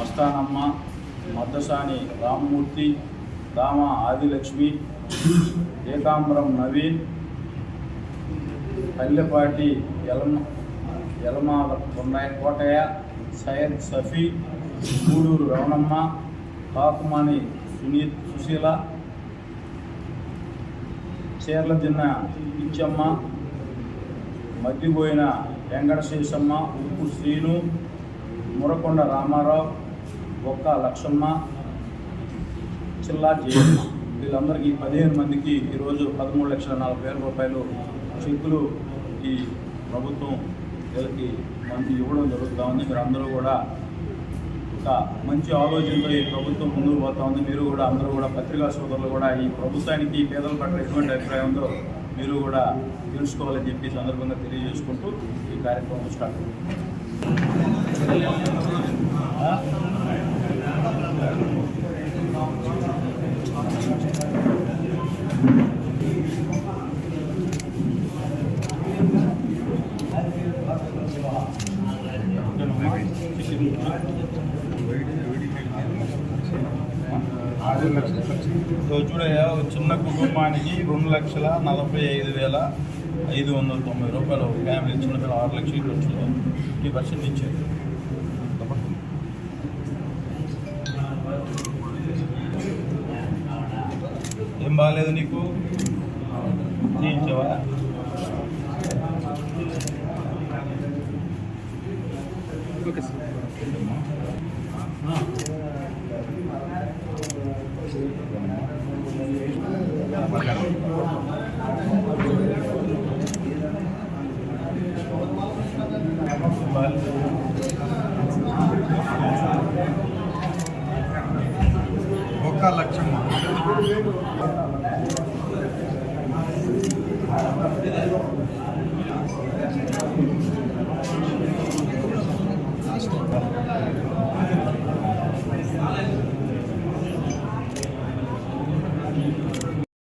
అస్తానమ్మ, మద్దసాని రామ్మూర్తి, దామ ఆదిలక్ష్మి, ఏకాంబరం నవీన్, పల్లెపాటి యలమా కోటయ్య, సయ్యద్ సఫీ, గూడూరు రవణమ్మ, కాకుమాని సుశీల, చీర్లదిన్న పిచ్చమ్మ, మద్దిపోయిన వెంకటశేషమ్మ, ఉప్పు శ్రీను, మురకొండ రామారావు, ఒక్క లక్షమ్మ, చిల్లా జయమ్మ. వీళ్ళందరికీ 15 మందికి ఈరోజు 13,40,000 రూపాయలు చెక్కులు ఈ ప్రభుత్వం వీళ్ళకి మంది ఇవ్వడం జరుగుతూ ఉంది. మీరు అందరూ కూడా ఒక మంచి ఆలోచనతో ఈ ప్రభుత్వం ముందుకు పోతా ఉంది. మీరు కూడా అందరూ కూడా పత్రికా సోదరులు కూడా ఈ ప్రభుత్వానికి పేదల పట్ల ఎటువంటి అభిప్రాయం ఉందో మీరు కూడా తెలుసుకోవాలని చెప్పి సందర్భంగా తెలియజేసుకుంటూ ఈ కార్యక్రమం స్టార్ట్ అవుతుంది. చూడయ్యా, చిన్న కుటుంబానికి 2,45,590 రూపాయలు ఫ్యామిలీ, చిన్నపిల్ల 6 లక్షలు ఖర్చులు 50% ఇచ్చారు. ఏం బాగాలేదు నీకు? చేయించావా? Okay sir. ఒక్క లక్షమ్మ.